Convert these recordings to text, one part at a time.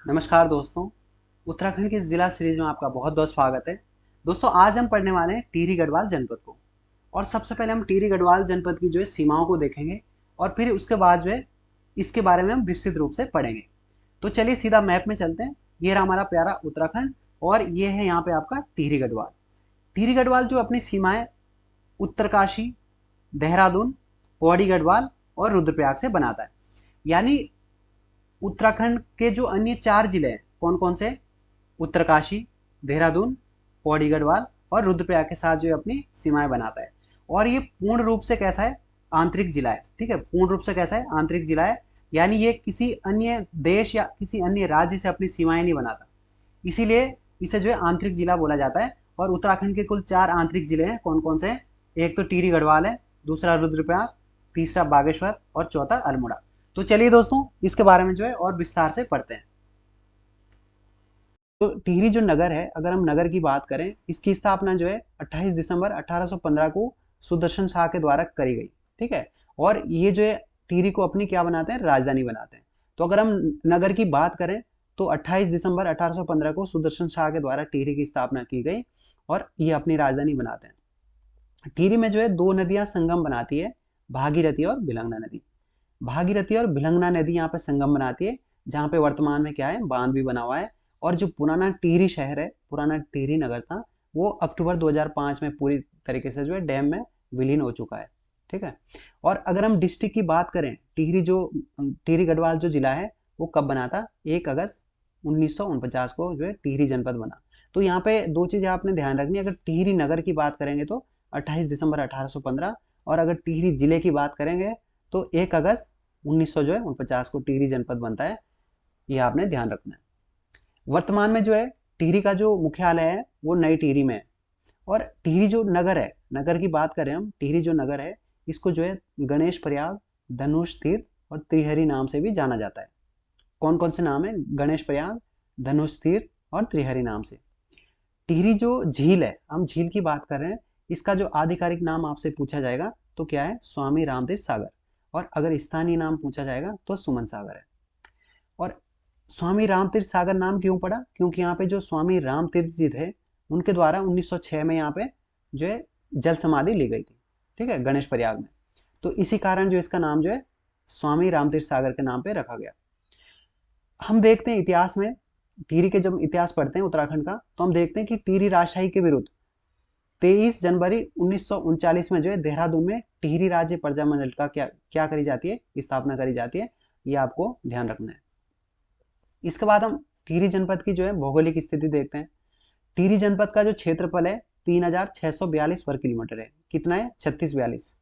नमस्कार दोस्तों। उत्तराखंड की जिला सीरीज में आपका बहुत बहुत स्वागत है। दोस्तों आज हम पढ़ने वाले हैं टिहरी गढ़वाल जनपद को। और सबसे पहले हम टिहरी गढ़वाल जनपद की जो है सीमाओं को देखेंगे और फिर उसके बाद जो है इसके बारे में हम विस्तृत रूप से पढ़ेंगे। तो चलिए सीधा मैप में चलते हैं। ये रहा हमारा प्यारा उत्तराखंड और ये है यहाँ पे आपका टिहरी गढ़वाल। टिहरी गढ़वाल जो अपनी सीमाएं उत्तरकाशी, देहरादून, पौड़ी गढ़वाल और रुद्रप्रयाग से बनाता है। यानी उत्तराखंड के जो अन्य 4 जिले हैं कौन कौन से, उत्तरकाशी, देहरादून, पौड़ी गढ़वाल और रुद्रप्रयाग के साथ जो अपनी सीमाएं बनाता है। और ये पूर्ण रूप से कैसा है, आंतरिक जिला है। ठीक है, पूर्ण रूप से कैसा है, आंतरिक जिला है। यानी ये किसी अन्य देश या किसी अन्य राज्य से अपनी सीमाएं नहीं बनाता, इसीलिए इसे जो है आंतरिक जिला बोला जाता है। और उत्तराखंड के कुल 4 आंतरिक जिले हैं कौन कौन से हैं, एक तो टिहरी गढ़वाल है, दूसरा रुद्रप्रयाग, तीसरा बागेश्वर और चौथा अल्मोड़ा। तो चलिए दोस्तों इसके बारे में जो है और विस्तार से पढ़ते हैं। तो टिहरी जो नगर है, अगर हम नगर की बात करें, इसकी स्थापना जो है 28 दिसंबर 1815 को सुदर्शन शाह के द्वारा करी गई। ठीक है, और ये जो है टिहरी को अपनी क्या बनाते हैं, राजधानी बनाते हैं। तो अगर हम नगर की बात करें तो 28 दिसंबर 1815 को सुदर्शन शाह के द्वारा टिहरी की स्थापना की गई और ये अपनी राजधानी बनाते हैं। टिहरी में जो है 2 नदियां संगम बनाती है, भागीरथी और भिलंगना नदी। भागीरथी और भिलंगना नदी यहाँ पे संगम बनाती है, जहाँ पे वर्तमान में क्या है, बांध भी बना हुआ है। और जो पुराना टिहरी शहर है, पुराना टिहरी नगर था, वो अक्टूबर 2005 में पूरी तरीके से जो है डैम में विलीन हो चुका है। ठीक है, और अगर हम डिस्ट्रिक्ट की बात करें, टिहरी गढ़वाल जो जिला है वो कब बना था, 1 अगस्त 1949 को जो है टिहरी जनपद बना। तो यहाँ पे 2 चीजें आपने ध्यान रखनी है। अगर टिहरी नगर की बात करेंगे तो 28 दिसंबर 1815, और अगर टिहरी जिले की बात करेंगे तो 1 अगस्त 1949 को टिहरी जनपद बनता है। ये आपने ध्यान रखना है। वर्तमान में जो है टिहरी का जो मुख्यालय है वो नई टिहरी में है। और टिहरी जो नगर है, नगर की बात करें हम, टिहरी जो नगर है इसको जो है गणेश प्रयाग, धनुष तीर्थ और त्रिहरी नाम से भी जाना जाता है। कौन कौन से नाम है, गणेश प्रयाग, धनुष तीर्थ और त्रिहरी नाम से। टिहरी जो झील है, हम झील की बात कर रहे हैं, इसका जो आधिकारिक नाम आपसे पूछा जाएगा तो क्या है, स्वामी रामतीर्थ सागर। और अगर स्थानीय नाम पूछा जाएगा तो सुमन सागर है। और स्वामी रामतीर्थ सागर नाम क्यों पड़ा, क्योंकि यहाँ पे जो स्वामी रामतीर्थ जी थे उनके द्वारा 1906 में यहाँ पे जो है जल समाधि ली गई थी। ठीक है, गणेश प्रयाग में। तो इसी कारण जो इसका नाम जो है स्वामी रामतीर्थ सागर के नाम पे रखा गया। हम देखते हैं इतिहास में, टिहरी के जब इतिहास पढ़ते हैं उत्तराखंड का, तो हम देखते हैं कि टिहरी राजशाही के विरुद्ध 23 जनवरी 1939 में जो है देहरादून में टिहरी राज्य प्रजामंडल का क्या क्या करी जाती है, स्थापना करी जाती है। ये आपको ध्यान रखना है। इसके बाद हम टिहरी जनपद की जो है भौगोलिक स्थिति देखते हैं। टिहरी जनपद का जो क्षेत्रफल है 3642 वर्ग किलोमीटर है। कितना है, 3642।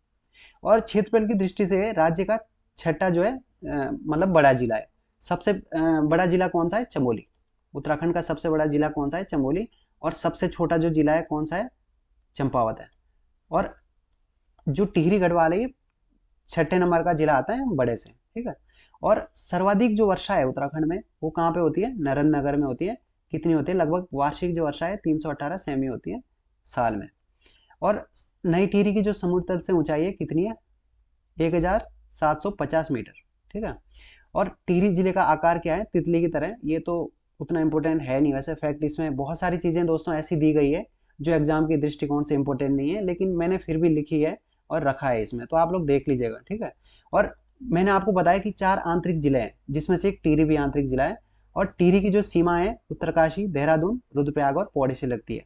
और क्षेत्रफल की दृष्टि से राज्य का छठा जो है मतलब बड़ा जिला है। सबसे बड़ा जिला कौन सा है, चमोली। उत्तराखंड का सबसे बड़ा जिला कौन सा है, चमोली। और सबसे छोटा जो जिला है कौन सा है, चंपावत है। और जो टिहरी गढ़वाल है ये 6ठे नंबर का जिला आता है बड़े से। ठीक है, और सर्वाधिक जो वर्षा है उत्तराखंड में वो कहाँ पे होती है, नरेंद्र में होती है। कितनी होती है, लगभग वार्षिक जो वर्षा है 318 सेमी होती है साल में। और नई टिहरी की जो समुद्र तल से ऊंचाई है कितनी है, 1750 मीटर। ठीक है, और टिहरी जिले का आकार क्या है, तितली की तरह। ये तो उतना इंपॉर्टेंट है नहीं वैसे, फैक्ट इसमें बहुत सारी चीजें दोस्तों ऐसी दी गई है जो एग्जाम के दृष्टिकोण से इंपॉर्टेंट नहीं है, लेकिन मैंने फिर भी लिखी है और रखा है इसमें, तो आप लोग देख लीजिएगा। ठीक है, और मैंने आपको बताया कि 4 आंतरिक जिले हैं जिसमें से एक टिहरी भी आंतरिक जिला है। और टिहरी की जो सीमा है उत्तरकाशी, देहरादून, रुद्रप्रयाग और पौड़ी से लगती है।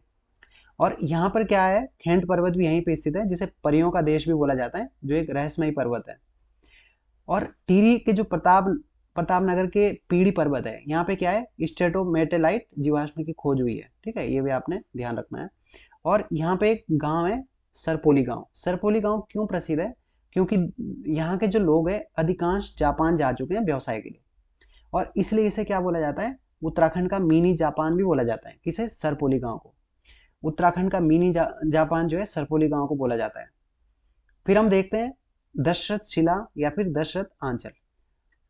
और यहाँ पर क्या है, खेंड पर्वत भी यहीं पे स्थित है, जिसे परियों का देश भी बोला जाता है, जो एक रहस्यमयी पर्वत है। और टिहरी के जो प्रताप नगर के पीढ़ी पर्वत है, यहाँ पे क्या है, स्ट्रेटोमेटेलाइट जीवाश्म की खोज हुई है। ठीक है, ये भी आपने ध्यान रखना है। और यहाँ पे एक गांव है सरपोली गांव। सरपोली गांव क्यों प्रसिद्ध है, क्योंकि यहाँ के जो लोग हैं अधिकांश जापान जा चुके हैं व्यवसाय के लिए, और इसलिए इसे क्या बोला जाता है, उत्तराखंड का मिनी जापान भी बोला जाता है। किसे, सरपोली गांव को। उत्तराखंड का मिनी जापान जो है सरपोली गांव को बोला जाता है। फिर हम देखते हैं दशरथ शिला या फिर दशरथ आंचल।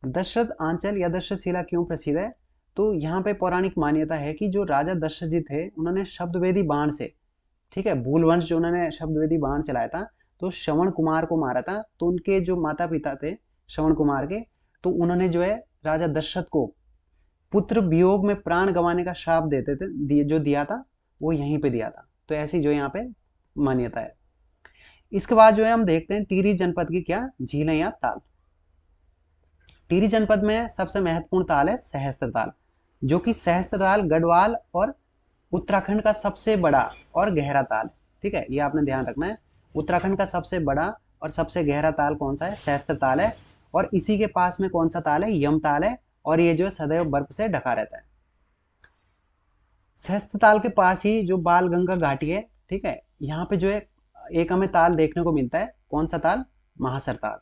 दशरथ आंचल या दशरथ शिला क्यों प्रसिद्ध है, तो यहाँ पे पौराणिक मान्यता है कि जो राजा दशरथ जी थे उन्होंने शब्दवेदी बाण से, ठीक है, भूलवंश जो उन्होंने शब्दवेदी बाण चलाया था, तो श्रवण कुमार को मारा था। तो उनके जो माता पिता थे श्रवण कुमार के, तो उन्होंने जो है राजा दशरथ को पुत्र वियोग में प्राण गंवाने का श्राप देते थे, जो दिया था वो यहीं पे दिया था। तो ऐसी जो यहाँ पे मान्यता है। इसके बाद जो है हम देखते हैं टिहरी जनपद की क्या झीलें या ताल। टिहरी जनपद में सबसे महत्वपूर्ण ताल है सहस्त्र ताल, जो कि सहस्त्र ताल गढ़वाल और उत्तराखंड का सबसे बड़ा और गहरा ताल है। ठीक है, ये आपने ध्यान रखना है। उत्तराखंड का सबसे बड़ा और सबसे गहरा ताल कौन सा है? सहस्त्र ताल है। और इसी के पास में कौन सा ताल है? यम ताल है। और ये जो है सदैव बर्फ से ढका रहता है। सहस्त्र ताल के पास ही जो बाल गंगा घाटी है, ठीक है, यहाँ पे जो है एक हमें ताल देखने को मिलता है। कौन सा ताल? महासर ताल।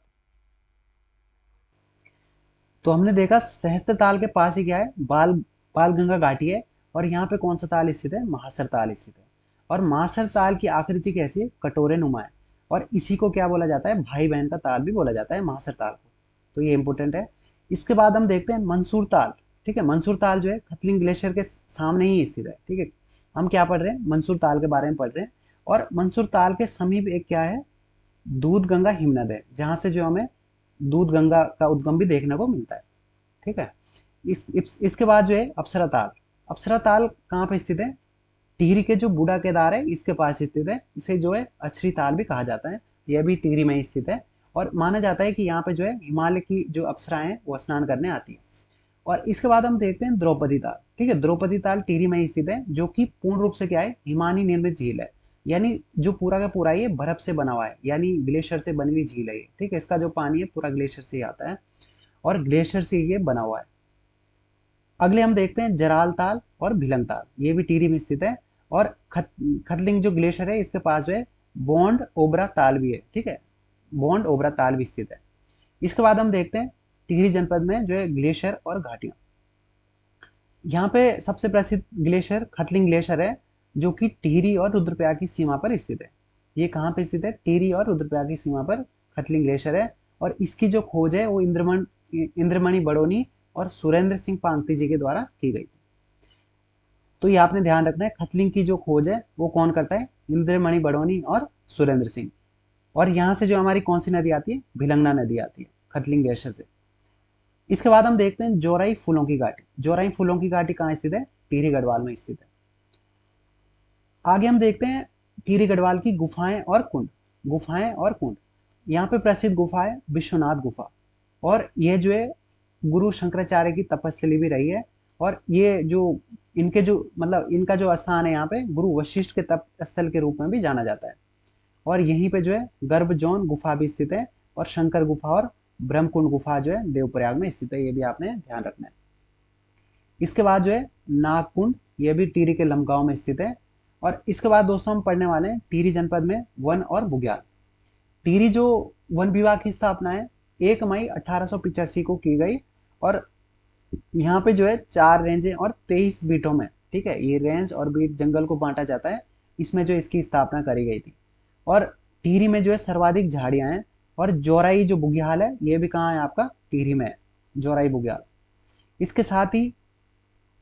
तो हमने देखा सहस्त्र ताल के पास ही क्या है? बाल गंगा घाटी है। और यहाँ पे कौन सा ताल स्थित है? महासर ताल स्थित है। और महासर ताल की आकृति कैसी है? कटोरे नुमा है। और इसी को क्या बोला जाता है? भाई बहन का ताल भी बोला जाता है महासर ताल को। तो ये इंपॉर्टेंट है। इसके बाद हम देखते हैं मंसूर ताल। ठीक है, मंसूर ताल जो है खतलिंग ग्लेशियर के सामने ही स्थित है। ठीक है, हम क्या पढ़ रहे हैं? मंसूर ताल के बारे में पढ़ रहे हैं। और मंसूर ताल के समीप एक क्या है? दूध गंगा हिमनद है, जहां से जो हमें दूध गंगा का उद्गम भी देखने को मिलता है। ठीक है, इसके बाद जो है अप्सरा ताल। अप्सरा ताल कहाँ पे स्थित है? टिहरी के जो बूढ़ा केदार है इसके पास स्थित है। इसे जो है अछरी ताल भी कहा जाता है। यह भी टिहरी में स्थित है। और माना जाता है कि यहाँ पे जो है हिमालय की जो अप्सराएं हैं वो स्नान करने आती है। और इसके बाद हम देखते हैं द्रौपदी ताल। ठीक है, द्रौपदी ताल टिहरी में स्थित है, जो कि पूर्ण रूप से क्या है? हिमानी निर्मित झील है। यानी जो पूरा का पूरा ये बर्फ से बना हुआ है, यानी ग्लेशियर से बनी हुई झील है ये। ठीक है, इसका जो पानी है पूरा ग्लेशियर से ही आता है और ग्लेशियर से ये बना हुआ है। अगले हम देखते हैं जराल ताल और भिलंग ताल। ये भी टिहरी में स्थित है। और खतलिंग जो ग्लेशियर है इसके पास जो है बॉन्ड ओबरा ताल भी है। ठीक है, बॉन्ड ओबरा ताल भी स्थित है। इसके बाद हम देखते हैं टिहरी जनपद में जो है ग्लेशियर और घाटियां। यहाँ पे सबसे प्रसिद्ध ग्लेशियर खतलिंग ग्लेशियर है, जो कि टिहरी और रुद्रप्रयाग की सीमा पर स्थित है। ये कहाँ पे स्थित है? टिहरी और रुद्रप्रयाग की सीमा पर खतलिंग ग्लेशियर है। और इसकी जो खोज है वो इंद्रमणि बड़ोनी और सुरेंद्र सिंह पांगती जी के द्वारा की गई थी। तो ये आपने ध्यान रखना है, खतलिंग की जो खोज है वो कौन करता है? इंद्रमणि बड़ोनी और सुरेंद्र सिंह। और यहाँ से जो हमारी कौन सी नदी आती है? भिलंगना नदी आती है खतलिंग ग्लेशियर से। इसके बाद हम देखते हैं जोराई फूलों की घाटी। जोराई फूलों की घाटी कहाँ स्थित है? टिहरी गढ़वाल में स्थित है। आगे हम देखते हैं टिहरी गढ़वाल की गुफाएं और कुंड। गुफाएं और कुंड, यहाँ पे प्रसिद्ध गुफा है विश्वनाथ गुफा। और यह जो है गुरु शंकराचार्य की तपस्थली भी रही है। और ये जो इनके जो मतलब इनका जो स्थान है यहाँ पे गुरु वशिष्ठ के तप स्थल के रूप में भी जाना जाता है। और यहीं पे जो है गर्भजौन गुफा भी स्थित है। और शंकर गुफा और ब्रह्मकुंड गुफा जो है देवप्रयाग में स्थित है। ये भी आपने ध्यान रखना है। इसके बाद जो है नागकुंड, ये भी टिहरी के लमगांव में स्थित है। और इसके बाद दोस्तों हम पढ़ने वाले हैं टिहरी जनपद में वन और बुग्याल। टिहरी जो वन विभाग की स्थापना है 1 मई 1885 को की गई। और यहाँ पे जो है 4 रेंजें और 23 बीटों में, ठीक है, ये रेंज और बीट जंगल को बांटा जाता है, इसमें जो इसकी स्थापना करी गई थी। और टिहरी में जो है सर्वाधिक झाड़ियां हैं। और जोराई जो बुग्याल है ये भी कहाँ है? आपका टिहरी में है, जोराई बुग्याल। इसके साथ ही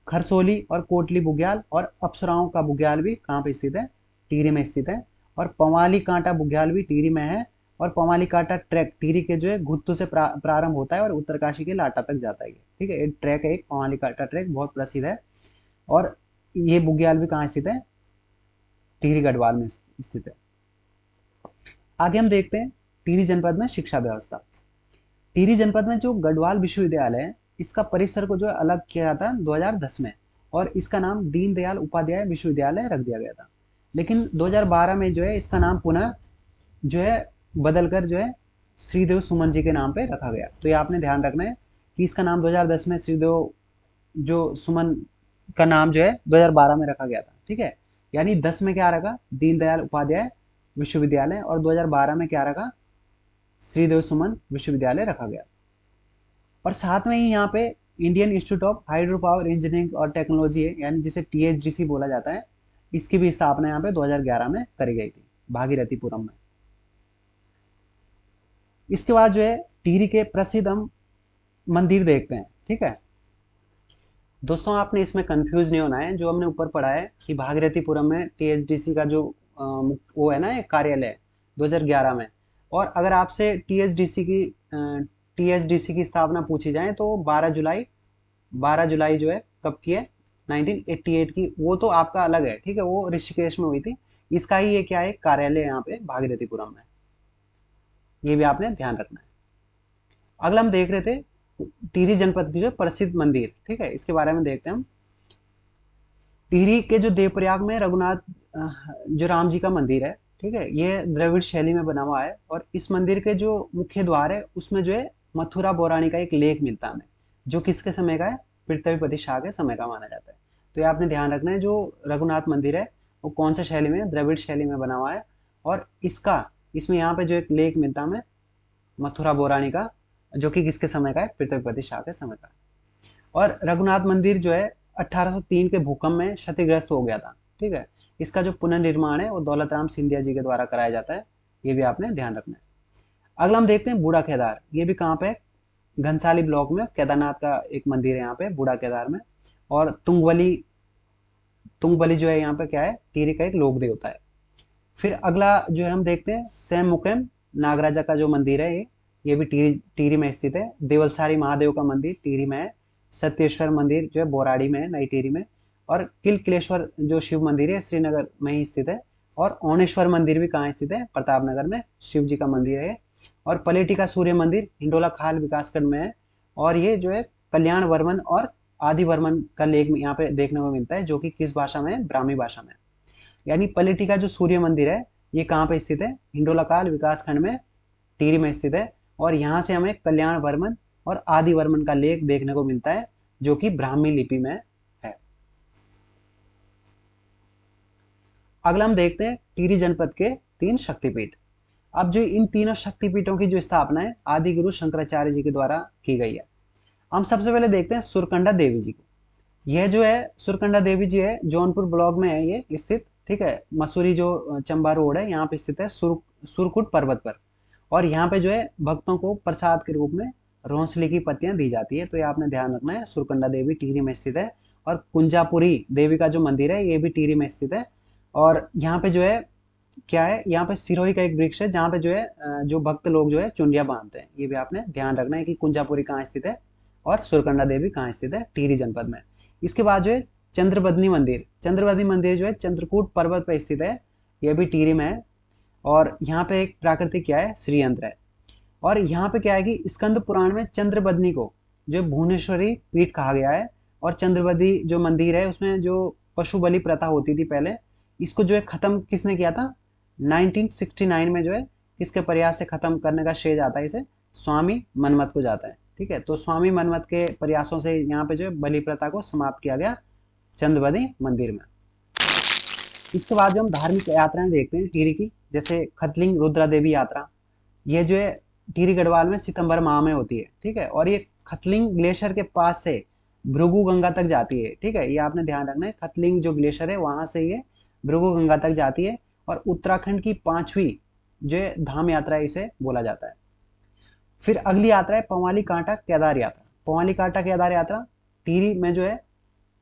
खरसोली और कोटली बुग्याल और अप्सराओं का बुग्याल भी कहाँ पे स्थित है? टिहरी में स्थित है। और पवाली कांटा बुग्याल भी टिहरी में है। और पवाली कांटा ट्रैक टिहरी के जो है घुत्तू से प्रारंभ होता है और उत्तरकाशी के लाटा तक जाता है। ठीक है, एक ट्रैक है, एक पवाली कांटा ट्रैक बहुत प्रसिद्ध है। और ये बुग्याल भी कहाँ स्थित है? टिहरी गढ़वाल में स्थित है। आगे हम देखते हैं टिहरी जनपद में शिक्षा व्यवस्था। टिहरी जनपद में जो गढ़वाल विश्वविद्यालय है इसका परिसर को जो है अलग किया था 2010 में। और इसका नाम दीनदयाल उपाध्याय विश्वविद्यालय रख दिया गया था। लेकिन 2012 में जो है इसका नाम पुनः जो है बदलकर जो है श्रीदेव सुमन जी के नाम पे रखा गया। तो ये आपने ध्यान रखना है कि इसका नाम 2010 में श्रीदेव जो सुमन का नाम जो है 2012 में रखा गया था। ठीक है, यानी 10 में क्या रखा? दीनदयाल उपाध्याय विश्वविद्यालय। और 2012 में क्या रखा? श्रीदेव सुमन विश्वविद्यालय रखा गया। और साथ में ही यहाँ पे Indian institute of hydro power engineering और टेक्नोलॉजी है, यानी जिसे THDC बोला जाता है। इसकी भी स्थापना यहाँ पे 2011 में करी गई थी भागीरथीपुरम में। इसके बाद जो है टिहरी के प्रसिद्ध हम मंदिर देखते हैं। ठीक है दोस्तों, आपने इसमें कंफ्यूज नहीं होना है। जो हमने ऊपर पढ़ा है कि भागीरथीपुरम में THDC का जो वो है ना एक कार्यालय 2011 में। और अगर आपसे THDC की स्थापना पूछी जाए तो 12 जुलाई 12 जुलाई जो है कब की है, 1988 की। वो तो आपका अलग है, ठीक है, वो ऋषिकेश में हुई थी। इसका ही ये क्या है, कार्यालय यहाँ पे भागीरथीपुरम में। ये भी आपने ध्यान रखना है। अगला हम देख रहे थे टिहरी जनपद की जो प्रसिद्ध मंदिर, ठीक है, इसके बारे में देखते हैं हम। टिहरी के जो देवप्रयाग में रघुनाथ जो राम जी का मंदिर है, ठीक है, ये द्रविड़ शैली में बना हुआ है। और इस मंदिर के जो मुख्य द्वार है उसमें जो है मथुरा पौराणिक का एक लेख मिलता है हमें, जो किसके समय का है, पृथ्वीपति शाह के समय का माना जाता है। तो ये आपने ध्यान रखना है, जो रघुनाथ मंदिर है वो कौन सा शैली में, द्रविड़ शैली में बना हुआ है। और इसमें यहाँ पे जो एक लेख मिलता है हमें मथुरा पौराणिक का, जो कि किसके समय का है, पृथ्वीपति शाह के समय का। और रघुनाथ मंदिर जो है 1803 के भूकंप में क्षतिग्रस्त हो गया था, ठीक है। इसका जो पुनर्निर्माण है वो दौलत राम सिंधिया जी के द्वारा कराया जाता है। ये भी आपने ध्यान रखना है। अगला हम देखते हैं बूढ़ा केदार। ये भी कहाँ पे है, घनसाली ब्लॉक में केदारनाथ का एक मंदिर है यहाँ पे बूढ़ा केदार में। और तुंगबली जो है यहाँ पे क्या है, टिहरी का एक लोक देवता है। फिर अगला जो है हम देखते हैं सैम मुकेम नागराजा का जो मंदिर है, ये भी टिहरी में स्थित है। देवलसारी महादेव का मंदिर टिहरी में है। सत्येश्वर मंदिर जो है बोराड़ी में है, नई टिहरी में। और किलकिलेश्वर जो शिव मंदिर है श्रीनगर में ही स्थित है। और ओणेश्वर मंदिर भी कहाँ स्थित है, प्रतापनगर में शिव जी का मंदिर है। और पलेटी का सूर्य मंदिर हिंडोला खाल विकासखंड में है। और ये जो है कल्याण वर्मन और आदि वर्मन का लेख यहाँ पे देखने को मिलता है, जो कि किस भाषा में है, ब्राह्मी भाषा में। यानी पलेटी का जो सूर्य मंदिर है ये कहाँ पे स्थित है, हिंडोलाकाल विकास खंड में टिहरी में स्थित है। और यहाँ से हमें कल्याण वर्मन और आदि वर्मन का लेख देखने को मिलता है, जो कि ब्राह्मी लिपि में है। अगला हम देखते हैं टिहरी जनपद के 3 शक्तिपीठ। अब जो इन तीनों शक्तिपीठों की जो स्थापना है आदि गुरु शंकराचार्य जी के द्वारा की गई है। हम सबसे पहले देखते हैं सुरकंडा देवी जी को। यह जो है सुरकंडा देवी जी है, जौनपुर ब्लॉक में है ये स्थित, ठीक है। मसूरी जो चंबा रोड है यहाँ पे स्थित है, सुरकुट पर्वत पर। और यहाँ पे जो है भक्तों को प्रसाद के रूप में रोसली की पत्तियां दी जाती है। तो ये आपने ध्यान रखना है, सुरकंडा देवी टिहरी में स्थित है। और कुंजापुरी देवी का जो मंदिर है ये भी टिहरी में स्थित है। और यहाँ पे जो है क्या है, यहाँ पे सिरोही का एक वृक्ष है जहाँ पे जो है जो भक्त लोग जो है चुनरिया बांधते हैं। ये भी आपने ध्यान रखना है कि कुंजापुरी कहाँ स्थित है और सुरकंडा देवी कहाँ स्थित है, टिहरी जनपद में। इसके बाद जो है चंद्रबदनी मंदिर, चंद्रबदनी मंदिर जो है चंद्रकूट पर्वत पर स्थित है, यह भी टिहरी में है। और यहाँ पे एक प्राकृतिक क्या है, श्रीयंत्र है। और यहाँ पे क्या है कि स्कंद पुराण में चंद्रबदनी को जो भुवनेश्वरी पीठ कहा गया है। और चंद्रबदनी जो मंदिर है उसमें जो पशु बलि प्रथा होती थी पहले, इसको जो है खत्म किसने किया था, 1969 में जो है किसके प्रयास से खत्म करने का श्रेय जाता है इसे, स्वामी मनमत को जाता है, ठीक है। तो स्वामी मनमत के प्रयासों से यहाँ पे जो है बलि प्रथा को समाप्त किया गया चंद्रबदनी मंदिर में। इसके बाद जो हम धार्मिक यात्राएं देखते हैं टिहरी की, जैसे खतलिंग रुद्रा देवी यात्रा। ये जो है टिहरी गढ़वाल में सितंबर माह में होती है, ठीक है। और ये खतलिंग ग्लेशियर के पास से भृगु गंगा तक जाती है, ठीक है। ये आपने ध्यान रखना है, खतलिंग जो ग्लेशियर है वहां से ये भृगु गंगा तक जाती है। और उत्तराखंड की 5वीं जो धाम यात्रा इसे बोला जाता है। फिर अगली यात्रा है पवाली कांटा केदार यात्रा। पवाली कांटा केदार यात्रा टिहरी में जो है,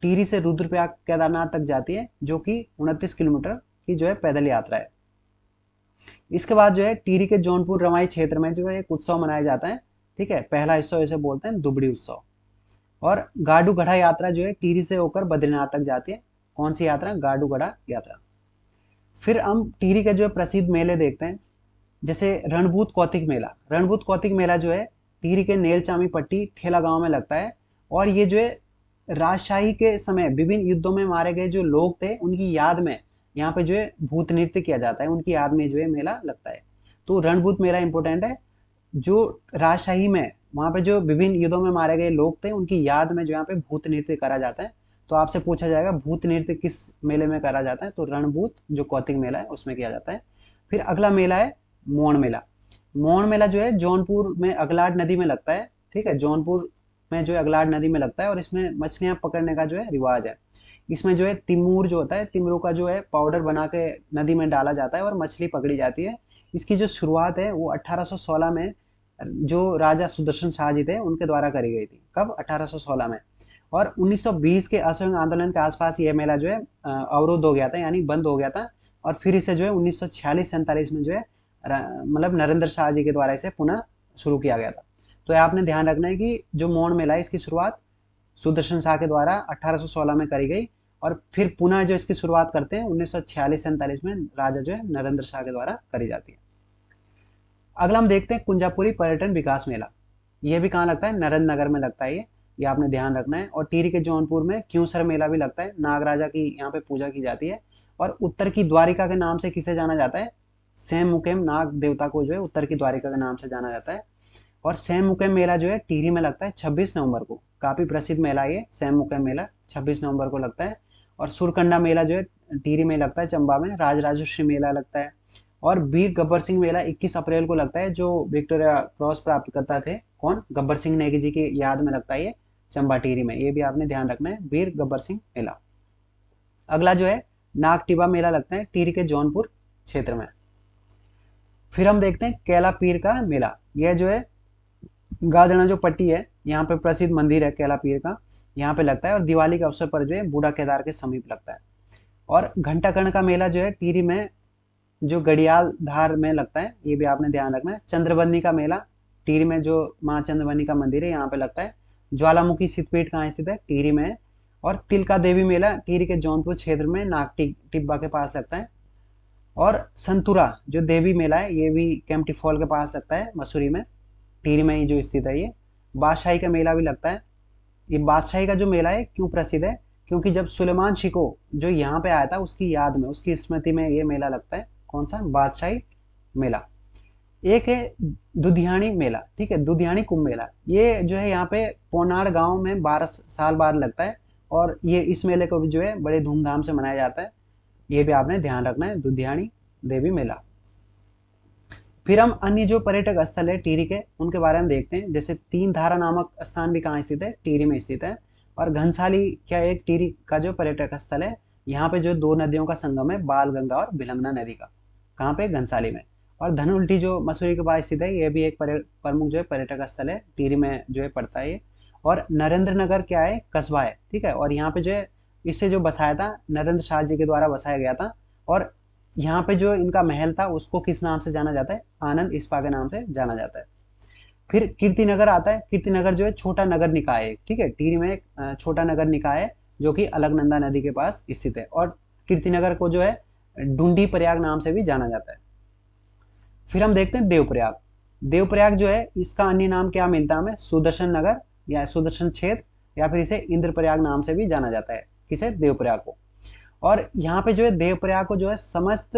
टिहरी से रुद्रप्रयाग केदारनाथ तक जाती है, जो कि 29 किलोमीटर की जो है पैदल यात्रा है। इसके बाद जो है टिहरी के जौनपुर रवाई क्षेत्र में जो है एक उत्सव मनाया जाता है, ठीक है। पहला उत्सव इसे बोलते हैं दुबड़ी उत्सव। और गाडू गढ़ा यात्रा जो है टिहरी से होकर बद्रीनाथ तक जाती है। कौन सी यात्रा, गाडू गढ़ा यात्रा। फिर हम टिहरी के जो है प्रसिद्ध मेले देखते हैं, जैसे रणभूत कौतिक मेला। रणभूत कौतिक मेला जो है टिहरी के नेलचामी पट्टी ठेला गांव में लगता है। और ये जो है राजशाही के समय विभिन्न युद्धों में मारे गए जो लोग थे उनकी याद में यहाँ पे जो है भूत नृत्य किया जाता है, उनकी याद में जो है मेला लगता है। तो रणभूत मेला इंपॉर्टेंट है। जो राजशाही में वहाँ पे जो विभिन्न युद्धों में मारे गए लोग थे उनकी याद में जो यहाँ पे भूत नृत्य करा जाता है। तो आपसे पूछा जाएगा भूत नृत्य किस मेले में करा जाता है, तो रणभूत जो कौतिक मेला है उसमें किया जाता है। फिर अगला मेला है मोन मेला। मोन मेला जो है जौनपुर में अगलाड नदी में लगता है, ठीक है। जौनपुर में जो है अगलाड नदी में लगता है। और इसमें मछलियां पकड़ने का जो है रिवाज है। इसमें जो है तिमूर जो होता है, तिमरू का जो है पाउडर बना के नदी में डाला जाता है और मछली पकड़ी जाती है। इसकी जो शुरुआत है वो 1816 में जो राजा सुदर्शन शाह जी थे उनके द्वारा करी गई थी। कब, 1816 में। और 1920 के असहयोग आंदोलन के आसपास ये मेला जो है अवरुद्ध हो गया था, यानी बंद हो गया था। और फिर इसे जो है 1946-47 में जो है मतलब नरेंद्र शाह जी के द्वारा इसे पुनः शुरू किया गया था। तो आपने ध्यान रखना है कि जो मोन मेला है इसकी शुरुआत सुदर्शन शाह के द्वारा 1816 में करी गई, और फिर पुनः जो इसकी शुरुआत करते हैं 1946-47 में राजा जो है नरेंद्र शाह के द्वारा करी जाती है। अगला हम देखते हैं कुंजापुरी पर्यटन विकास मेला। ये भी कहाँ लगता है? नरेंद्र नगर में लगता है ये आपने ध्यान रखना है। और टिहरी के जौनपुर में क्यूसर मेला भी लगता है, नागराजा की यहाँ पे पूजा की जाती है। और उत्तर की द्वारिका के नाम से किसे जाना जाता है? सेम मुकेम नाग देवता को जो है उत्तर की द्वारिका के नाम से जाना जाता है। और सेम मुकेम मेला जो है टिहरी में लगता है 26 नवंबर को, काफी प्रसिद्ध मेला है ये सेम मुकेम मेला, 26 नवंबर को लगता है। और सुरकंडा मेला जो है टिहरी में लगता है, चंबा में। राजराजेश्वरी मेला लगता है। और वीर गब्बर सिंह मेला 21 अप्रैल को लगता है, जो विक्टोरिया क्रॉस प्राप्त करता थे कौन? गब्बर सिंह नेगी जी की याद में लगता है ये चंबा टिहरी में। ये भी आपने ध्यान रखना है, वीर गब्बर सिंह मेला। अगला जो है नागटिबा मेला लगता है टिहरी के जौनपुर क्षेत्र में। फिर हम देखते हैं कैला पीर का मेला। यह जो है गाजना जो पट्टी है, यहाँ पे प्रसिद्ध मंदिर है कैला पीर का, यहाँ पे लगता है। और दिवाली के अवसर पर जो है बूढ़ा केदार के समीप लगता है। और घंटाकर्ण का मेला जो है टिहरी में जो गड़ियाल धार में लगता है, ये भी आपने ध्यान रखना है। चंद्रबंदी का मेला टिहरी में जो माँ चंद्रबंदी का मंदिर है यहाँ पे लगता है। ज्वालामुखी सिद्धपीठ कहाँ स्थित है? टिहरी में है। और तिलका देवी मेला टिहरी के जौनपुर क्षेत्र में नाग टिब्बा के पास लगता है। और संतुरा जो देवी मेला है ये भी केम्प्टी फॉल के पास लगता है, मसूरी में, टिहरी में ही जो स्थित है ये। बादशाही का मेला भी लगता है। ये बादशाही का जो मेला है क्यों प्रसिद्ध है? क्योंकि जब सुलेमान शिको जो यहाँ पे आया था उसकी याद में, उसकी स्मृति में ये मेला लगता है। कौन सा? बादशाही मेला। एक है दुधियानी मेला, ठीक है, दुधियानी कुंभ मेला। ये जो है यहाँ पे पोनाड़ गांव में 12 साल बाद लगता है। और ये इस मेले को भी जो है बड़े धूमधाम से मनाया जाता है। ये भी आपने ध्यान रखना है, दुधियानी देवी मेला। फिर हम अन्य जो पर्यटक स्थल है टिहरी के उनके बारे में देखते हैं। जैसे तीन धारा नामक स्थान भी कहाँ स्थित है? टिहरी में स्थित है। और घनसाली क्या एक टिहरी का जो पर्यटक स्थल है, यहाँ पे जो दो नदियों का संगम है, बाल गंगा और भिलंगना नदी का। कहाँ पे? घनसाली में। और धनुल्टी जो मसूरी के पास स्थित है, ये भी एक प्रमुख जो है पर्यटक स्थल है, टिहरी में जो है पड़ता है ये। और नरेंद्र नगर क्या है? कस्बा है, ठीक है। और यहाँ पे जो है इसे जो बसाया था नरेंद्र शाह जी के द्वारा बसाया गया था। और यहाँ पे जो इनका महल था उसको किस नाम से जाना जाता है? आनंद इस्पा के नाम से जाना जाता है। फिर कीर्तिनगर आता है। कीर्तिनगर जो है छोटा नगर निकाय है, ठीक है, टिहरी में एक छोटा नगर निकाय है जो कि अलकनंदा नदी के पास स्थित है। और कीर्तिनगर को जो है डुंडी प्रयाग नाम से भी जाना जाता है। फिर हम देखते हैं देवप्रयाग। देवप्रयाग जो है इसका अन्य नाम क्या मिलता है हमें? सुदर्शन नगर या सुदर्शन क्षेत्र, या फिर इसे इंद्रप्रयाग नाम से भी जाना जाता है। किसे? देवप्रयाग को। और यहाँ पे जो है देवप्रयाग को जो है समस्त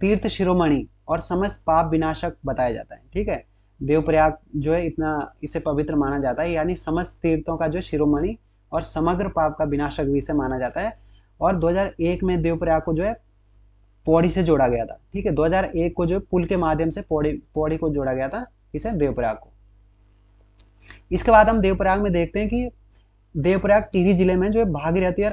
तीर्थ शिरोमणि और समस्त पाप विनाशक बताया जाता है, ठीक है। देवप्रयाग जो है इतना इसे पवित्र माना जाता है, यानी समस्त तीर्थों का जो शिरोमणि और समग्र पाप का विनाशक भी इसे माना जाता है। और 2001 में देवप्रयाग को जो है पौड़ी से जोड़ा गया था, ठीक है। 2001 को जो पुल के माध्यम से पौड़ी को जोड़ा गया था, इसे देवप्रयाग को। इसके बाद हम देवप्रयाग में देखते हैं कि देवप्रयाग टिहरी जिले में जो है भागीरथी और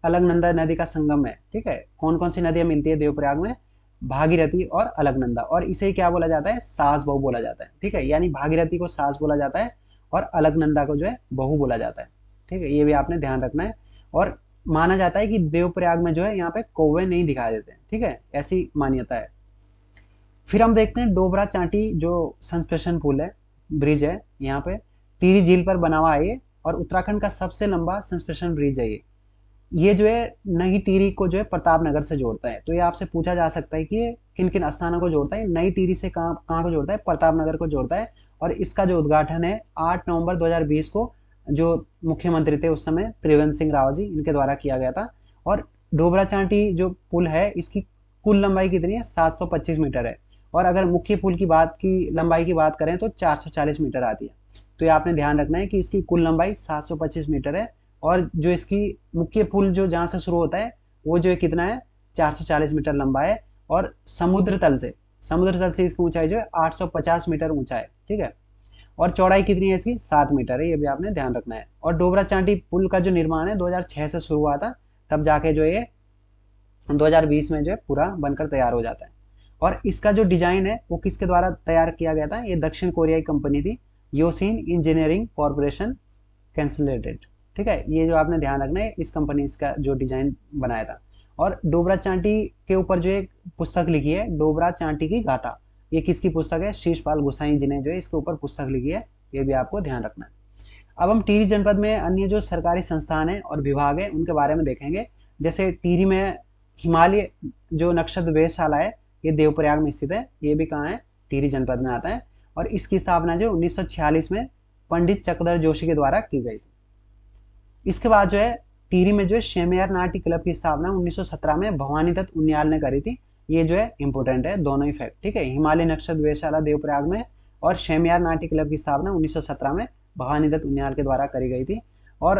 अलकनंदा नदी का संगम है, ठीक है। कौन कौन सी नदियां मिलती है देवप्रयाग में? भागीरथी और अलकनंदा। और इसे क्या बोला जाता है? सास बहू बोला जाता है, ठीक है। यानी भागीरथी को सास बोला जाता है और अलकनंदा को जो है बहू बोला जाता है, ठीक है। ये भी आपने ध्यान रखना है। और माना जाता है कि देवप्रयाग में जो है यहाँ पे कौवे नहीं दिखाई देते हैं, ठीक है, ऐसी मान्यता है। फिर हम देखते हैं डोबरा चांटी जो सस्पेंशन पुल है, ब्रिज है, यहाँ पे टिहरी झील पर बना हुआ है ये। और उत्तराखंड का सबसे लंबा सस्पेंशन ब्रिज है ये जो है नई टिहरी को जो है प्रतापनगर से जोड़ता है। तो ये आपसे पूछा जा सकता है कि ये किन किन स्थानों को जोड़ता है? नई टिहरी से कहाँ को जोड़ता है? प्रतापनगर को जोड़ता है। और इसका जो उद्घाटन है 8 नवंबर 2020 को जो मुख्यमंत्री थे उस समय त्रिवेंद्र सिंह रावत जी, इनके द्वारा किया गया था। और डोबरा चांटी जो पुल है इसकी कुल लंबाई कितनी है? 725 मीटर है। और अगर मुख्य पुल की लंबाई की बात करें तो 440 मीटर आती है। तो ये आपने ध्यान रखना है कि इसकी कुल लंबाई 725 मीटर है। और जो इसकी मुख्य पुल जो जहाँ से शुरू होता है वो जो है कितना है? 440 मीटर लंबा है। और समुद्र तल से इसकी ऊंचाई जो है 850 मीटर ऊंचा है, ठीक है। और चौड़ाई कितनी है इसकी? 7 मीटर है, ये भी आपने ध्यान रखना है। और डोबरा चांटी पुल का जो निर्माण है 2006 से शुरू हुआ था, तब जाके जो ये 2020 में जो है पूरा बनकर तैयार हो जाता है। और इसका जो डिजाइन है वो किसके द्वारा तैयार किया गया था? ये दक्षिण कोरियाई कंपनी थी, योसिन इंजीनियरिंग कॉर्पोरेशन कैंसलेटेड, ठीक है। ये जो आपने ध्यान रखना है, इस कंपनी इसका जो डिजाइन बनाया था। और डोबरा चांटी के ऊपर जो एक पुस्तक लिखी है, डोबरा चांटी की गाथा, ये किसकी पुस्तक है? शीशपाल गुसाई जी ने जो है इसके ऊपर पुस्तक लिखी है, ये भी आपको ध्यान रखना है। अब हम टिहरी जनपद में अन्य जो सरकारी संस्थान है और विभाग है उनके बारे में देखेंगे। जैसे टिहरी में हिमालय जो नक्षत्र वेधशाला है, ये देवप्रयाग में स्थित है। ये भी कहाँ है? टिहरी जनपद में आता है। और इसकी स्थापना जो 1946 में पंडित चक्रधर जोशी के द्वारा की गई थी। इसके बाद जो है टिहरी में जो है शेमियार नाट्य क्लब की स्थापना 1917 में भवानी दत्त उनियाल ने करी थी। ये जो है इंपोर्टेंट है, दोनों ही फैक्ट, ठीक है। हिमालय नक्षत्र वेधशाला देवप्रयाग में और शेमियार नाट्य क्लब की स्थापना 1917 में भवानी दत्त उनियाल के द्वारा करी गई थी। और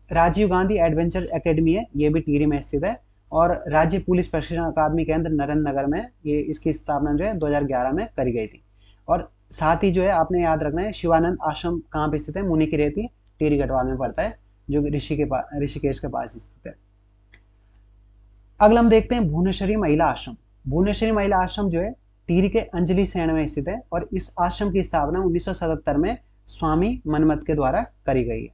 राजीव गांधी एडवेंचर एकेडमी है, ये भी टिहरी में स्थित है। और राज्य पुलिस प्रशिक्षण अकादमी केंद्र नरेंद्र नगर में, ये इसकी स्थापना जो है 2011 में करी गई थी। और साथ ही जो है आपने याद रखना है शिवानंद आश्रम कहाँ पे स्थित है? मुनि की रेती, टिहरी गढ़वाल में पड़ता है, जो ऋषिकेश के पास स्थित है। अगला हम देखते हैं भुवनेश्वरी महिला आश्रम। भुवनेश्वरी महिला आश्रम जो है टिहरी के अंजलि सैण में स्थित है। और इस आश्रम की स्थापना 1977 में स्वामी मनमत के द्वारा करी गई है।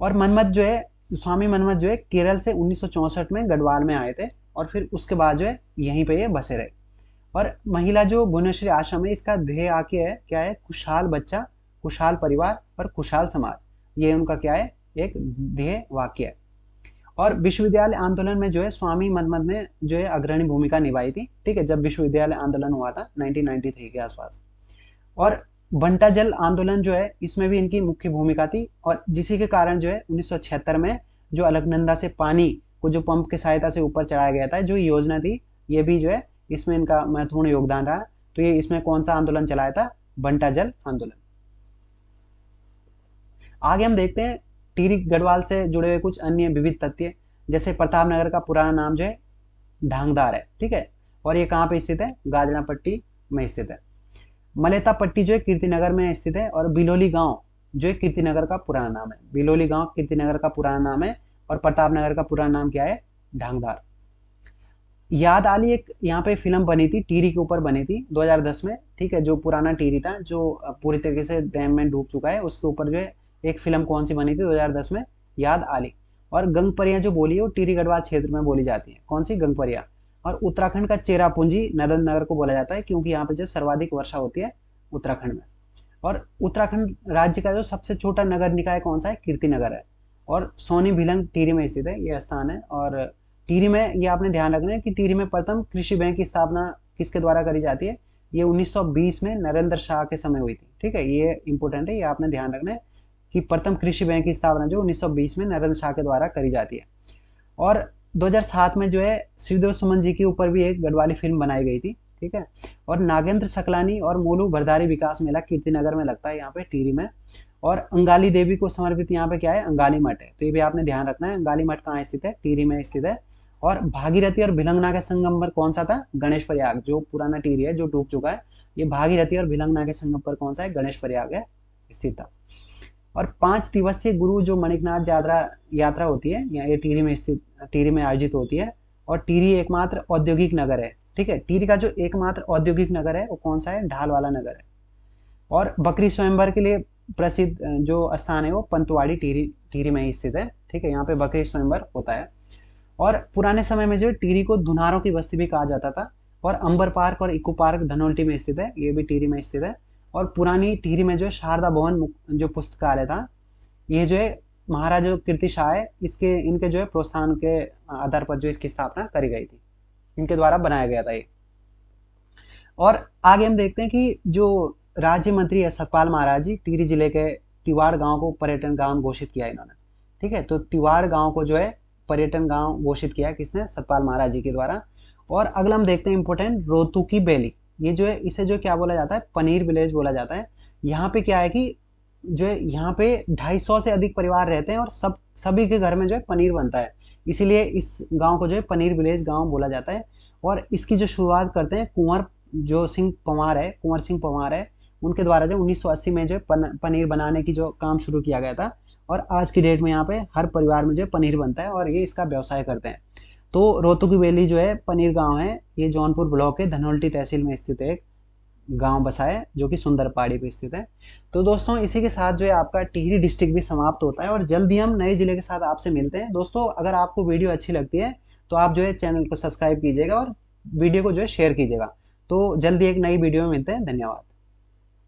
और मनमत जो है, स्वामी मनमत जो है केरल से 1964 में गढ़वाल में आए थे और फिर उसके बाद जो है यहीं पे ये बसे रहे। और महिला जो भुवनेश्वरी आश्रम है, इसका ध्येय आके है क्या है? खुशहाल बच्चा, खुशहाल परिवार और खुशहाल समाज। ये उनका क्या है? एक ध्येय वाक्य है। और विश्वविद्यालय आंदोलन में जो है स्वामी मनमत ने जो है अग्रणी भूमिका निभाई थी, ठीक है, जब विश्वविद्यालय आंदोलन हुआ था 1993 के आसपास। और बंटा जल आंदोलन जो है इसमें भी इनकी मुख्य भूमिका थी। और जिसी के कारण जो है 1976 में जो अलकनंदा से पानी को जो पंप की सहायता से ऊपर चढ़ाया गया था, जो योजना थी, ये भी जो है इसमें इनका महत्वपूर्ण योगदान रहा। तो ये इसमें कौन सा आंदोलन चलाया था? बंटा जल आंदोलन। आगे हम देखते हैं टिहरी गढ़वाल से जुड़े हुए कुछ अन्य विविध तथ्य। जैसे प्रतापनगर का पुराना नाम जो है ढांगदार है, ठीक है, और ये कहाँ पे स्थित है? गाजना पट्टी में स्थित है। मलेता पट्टी जो है कीर्तिनगर में स्थित है। और बिलोली गांव जो है कीर्तिनगर का पुराना नाम है। बिलोली गांव कीर्तिनगर का पुराना नाम है। और प्रतापनगर का पुराना नाम क्या है? ढांगदार। याद आली एक यहाँ पे फिल्म बनी थी, टिहरी के ऊपर बनी थी 2010 में, ठीक है, जो पुराना टिहरी था जो पूरी तरीके से डैम में डूब चुका है, उसके ऊपर जो है एक फिल्म कौन सी बनी थी 2010 में? याद आली। और गंगपरिया जो बोली है वो टिहरी गढ़वाल क्षेत्र में बोली जाती है। कौन सी? गंगपरिया। और उत्तराखंड का चेरापूंजी नरेंद्र नगर को बोला जाता है, क्योंकि यहाँ पे जो सर्वाधिक वर्षा होती है उत्तराखंड में। और उत्तराखंड राज्य का जो सबसे छोटा नगर निकाय कौन सा है? कीर्तिनगर है। और सोनी भिलंग टिहरी में स्थित है, ये स्थान है। और टिहरी में ये आपने ध्यान रखना है कि टिहरी में प्रथम कृषि बैंक की स्थापना किसके द्वारा करी जाती है? ये 1920 में नरेंद्र शाह के समय हुई थी, ठीक है, ये इंपॉर्टेंट है, ये आपने ध्यान रखना है कि प्रथम कृषि बैंक की स्थापना जो 1920 में नरेंद्र शाह के द्वारा करी जाती है। और 2007 में जो है श्रीदेव सुमन जी के ऊपर भी एक गढ़वाली फिल्म बनाई गई थी, ठीक है। और नागेंद्र सकलानी और मोलू भरदारी विकास मेला कीर्तिनगर में लगता है, यहाँ पे टिहरी में। और अंगाली देवी को समर्पित यहाँ पे क्या है? अंगाली मठ है। तो ये भी आपने ध्यान रखना है, अंगाली मठ कहाँ स्थित है? टिहरी में स्थित है। और भागीरथी और भिलंगना के संगम पर कौन सा था? गणेश प्रयाग, जो पुराना टिहरी है जो डूब चुका है, ये भागीरथी और भिलंगना के संगम पर कौन सा है? गणेश प्रयाग है स्थित था। और 5 दिवसीय गुरु जो मणिकनाथ यात्रा होती है, ये टिहरी में स्थित, टिहरी में आयोजित होती है। और टिहरी एकमात्र औद्योगिक नगर है, ठीक है, टिहरी का जो एकमात्र औद्योगिक नगर है वो कौन सा है? ढाल वाला नगर है। और बकरी स्वयंवर के लिए प्रसिद्ध जो स्थान है वो पंतवाड़ी टिहरी में ही स्थित है, ठीक है, यहाँ पे बकरी स्वयंवर होता है। और पुराने समय में जो टिहरी को धुनारों की बस्ती भी कहा जाता था। और अंबर पार्क और इको पार्क धनोल्टी में स्थित है, ये भी टिहरी में स्थित है। और पुरानी टिहरी में जो शारदा भवन जो पुस्तकालय था, ये जो है महाराजा कीर्ति शाह है, इनके जो है प्रोत्साहन के आधार पर जो इसकी स्थापना करी गई थी, इनके द्वारा बनाया गया था ये। और आगे हम देखते हैं कि जो राज्य मंत्री है सतपाल महाराज जी, टिहरी जिले के तिवाड़ गांव को पर्यटन गांव घोषित किया इन्होंने, ठीक है। तो तिवाड़ गांव को जो है पर्यटन गांव घोषित किया किसने? सतपाल महाराज जी के द्वारा। और अगला हम देखते हैं इंपोर्टेंट, रोहतू की बेली। ये जो है इसे जो क्या बोला जाता है? पनीर विलेज बोला जाता है। यहाँ पे क्या है कि जो है यहाँ पे 250 से अधिक परिवार रहते हैं और सभी के घर में जो है पनीर बनता है, इसीलिए इस गांव को जो है पनीर विलेज गांव बोला जाता है। और इसकी जो शुरुआत करते हैं कुंवर सिंह पंवार है, उनके द्वारा जो 1980 में जो पनीर बनाने की जो काम शुरू किया गया था। और आज की डेट में यहाँ पे हर परिवार में जो पनीर बनता है और ये इसका व्यवसाय करते हैं। तो रोहतू की बेली जो है पनीर गांव है, ये जौनपुर ब्लॉक के धनोल्टी तहसील में स्थित एक गांव बसा है, जो कि सुंदर पहाड़ी पे स्थित है। तो दोस्तों इसी के साथ जो है आपका टिहरी डिस्ट्रिक्ट भी समाप्त होता है और जल्दी हम नए जिले के साथ आपसे मिलते हैं। दोस्तों अगर आपको वीडियो अच्छी लगती है तो आप जो है चैनल को सब्सक्राइब कीजिएगा और वीडियो को जो है शेयर कीजिएगा। तो जल्दी एक नई वीडियो में मिलते हैं, धन्यवाद।